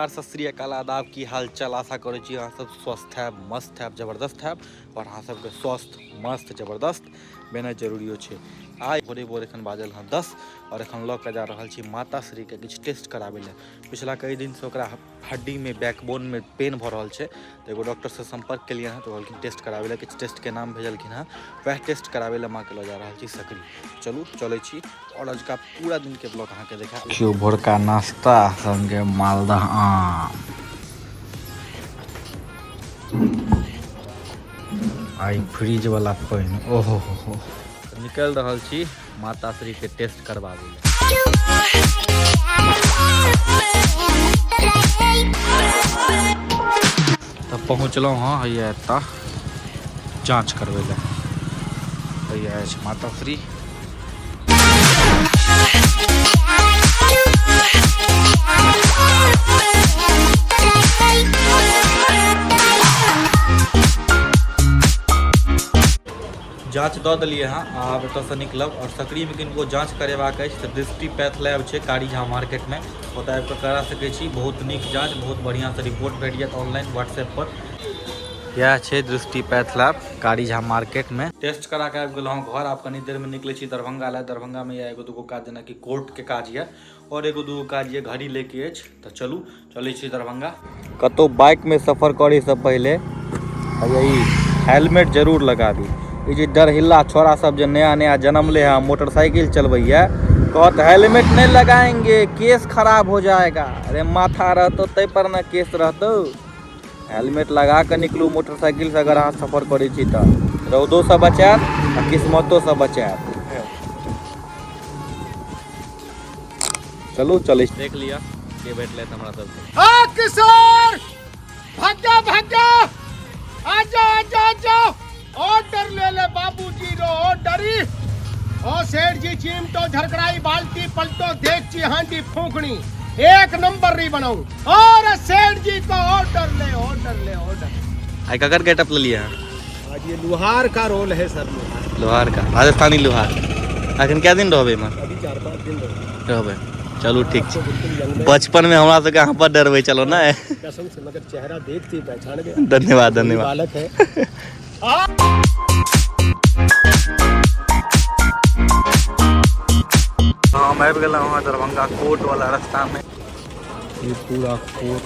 नमस्कार, सत श्री अकाल, आदाब की हाल चाल। आशा करै छी अहाँ सब स्वस्थ है, मस्त है, जबरदस्त है। और अहाँ सबके स्वस्थ मस्त जबरदस्त बेना जरूरी छै। आइ भोरे भोर एखन बाजल हँ 10 और एखन लऽ के जा रहल छी माता श्री के किछु टेस्ट कराबै लए। पिछला कई दिन से ओकरा हड्डी में बैकबोन में पेन भऽ रहल छै, तो एगो डॉक्टर से संपर्क केलिए हँ, तो कहलखिन टेस्ट कराबै लए। किछु टेस्ट के नाम भेजलखिन हँ, वएह टेस्ट कराबै लए माँ के लऽ जा रहल छी सकरी। चलू चलै छी और अजुका पूरा दिन के ब्लॉग अहाँ के देखा। भोरका नाश्ता संगे मालदह आम। आई फ्रिज वाला पानी ओहो हो निकल रहल छी माता श्री के टेस्ट करवावे ले। तब पहुँचलहुँ हाँ हैया एतऽ जाँच करबै ले। हैया अछि माता श्री। जाँच दऽ देलिए हाँ, आब एतऽसँ निकलब और सकरी में किनको जाँच करेबाक अछि तऽ दृष्टि पैथ लैब छै कारीझा मार्केट में, ओतऽ आबि कऽ करा सकै छी। बहुत नीक जाँच, बहुत बढ़िया से रिपोर्ट भेट जायत ऑनलाइन व्हाट्सएप पर। यह छै दृष्टि पैथ लैब कारीझा मार्केट में। टेस्ट करा के आबि गेलहुँ घर। आब कनी देर में निकले छी दरभंगा लए। दरभंगा में एगो दूगो काज, जेना कि कोर्ट के काज ये और एगो दूगो काज ये घड़ी लेके अछि, तऽ चलू चलै छी दरभंगा। कतौ बाइक में सफर करे से पहले हेलमेट जरूर लगाबी। ये जे डरहिल्ला छोरा सब जो नया नया जन्मले हैं मोटरसाइकिल चलबैया, कहत हेलमेट नहीं लगाएंगे केस खराब हो जाएगा। अरे माथा रहतो तै पर न केस रहतो। हेलमेट लगा के निकलू मोटरसाइकिल से अगर अहाँ सफर करे छी तऽ रौदो से बचात आ किस्मतो से बचात। चलू चले देख लिया के बैठले हमरा सबके। आ किशोर भाग जा आजा आजा ऑर्डर ले बाबूजी रो ऑर्डरी। ओ सेठ जी चिमटो झरकड़ाई बाल्टी पलटो देगची हांडी फूंकनी एक नंबर री बनाऊं। और सेठ जी को ऑर्डर ले आई ककर गेटअप ले लिया। आज ये लोहार का रोल है सर। लोहार का राजस्थानी लोहार। अखन क्या दिन रहबे में? अभी 4-5 दिन रहबे। चलू ठीक छै। बचपन में हमरा सबके अहाँ पर डरबै चलो ना कसम से, मगर चेहरा देखते पहचान गया। धन्यवाद धन्यवाद। बालक है। हम आबि गेलहुँ वहाँ दरभंगा कोर्ट वाला रास्ता में। ये पूरा कोर्ट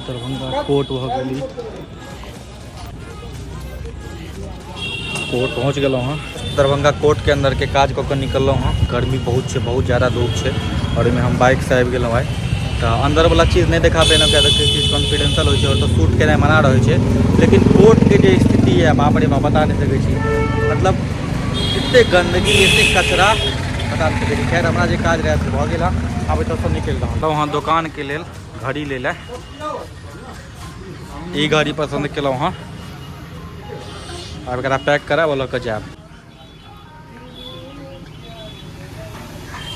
दरभंगा कोर्ट भऽ गेली। कोर्ट पहुँच गेलहुँ हाँ। दरभंगा कोर्ट के अंदर के काज कऽ के निकललहुँ हाँ। गर्मी बहुत छै, बहुत ज़्यादा धूप छै और एहिमे हम बाइक से आबि गेलहुँ आइ। तऽ अंदर वाला चीज़ नहीं देखा पेलहुँ, क्या चीज़ कॉन्फिडेंशियल होइ छै और तऽ शूट केनाइ मना रहै छै। लेकिन कोर्ट के जे स्थिति है बाप रे बाप बता नहीं सकै छी। मतलब एते गंदगी एते कचरा बता नहीं सकै छी। खैर हमरा जे काज रहै से भऽ गेल। आब एतऽसँ निकलि रहल तऽ वहाँ दोकान के लेल घड़ी ले ला। ई घड़ी पसंद केलहुँ हाँ। आब एकरा पैक कराब लऽ कऽ जायब।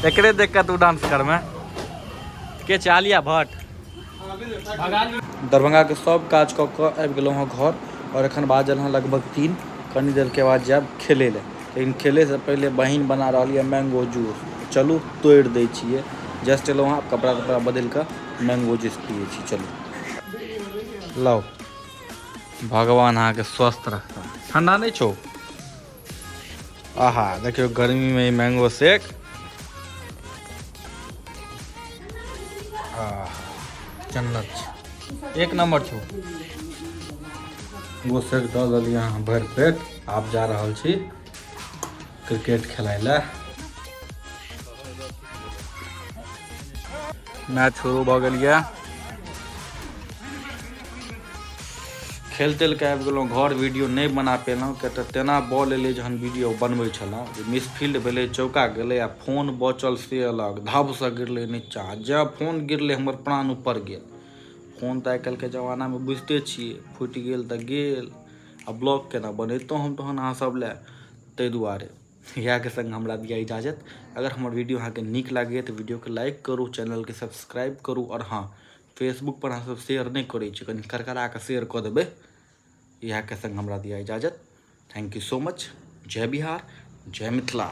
एकरे देख के तू डांस करमे के चालिया भट्ट। दरभंगा के सब काज कऽ के आबि गेलहुँ हँ घर और एखन बाजल हँ लगभग 3। कनी देर के बाद जायब खेले ले, लेकिन खेले से पहले बहिन बना रही है मैंगो जूस। चलू तोड़ दै छियै। जस्ट एलहुँ हँ, कपड़ा कपड़ा बदल के मैंगो जूस पिए छी। चलू लाओ, भगवान अहाँ के स्वस्थ रखता। ठंडा नहीं छो? आहा देखियो गर्मी में मैंगो शेक। जन्नत एक नंबर छो। मैंगो शेक दऽ देलियै अहाँ भरि पेट। आब जा रहल छी क्रिकेट खेलाय लए। मैच शुरू भऽ गेल यऽ। खेल तेल के आबि गेलहुँ घर। वीडियो नहीं बना पेलहुँ किया तऽ तेना बॉल एलै जहन वीडियो बनबै छलहुँ। मिसफील्ड भेलै, चौका गेलै आ फोन बचल से अलग धाबसँ गिरलै नीचा। जब फोन गिरलै हमर प्राण ऊपर गेल। फोन तऽ आइ काल्हि के जमाना में बुझिते छियै, फुटि गेल तऽ गेल। आ ब्लॉग केना बनैतहुँ हम तहन अहाँ सब लए। ताहि दुआरे इएह के संग हमरा दिया इजाजत। अगर हमर वीडियो अहाँके नीक लागैए तऽ वीडियो के लाइक करू, चैनल के सब्सक्राइब करू और हाँ फेसबुक पर अहाँ सब शेयर नहीं करै छी, कनि करकरा के शेयर कऽ देबै। इएह के संग हमरा दिया इजाजत। Thank you so much. जय बिहार, जय मिथिला।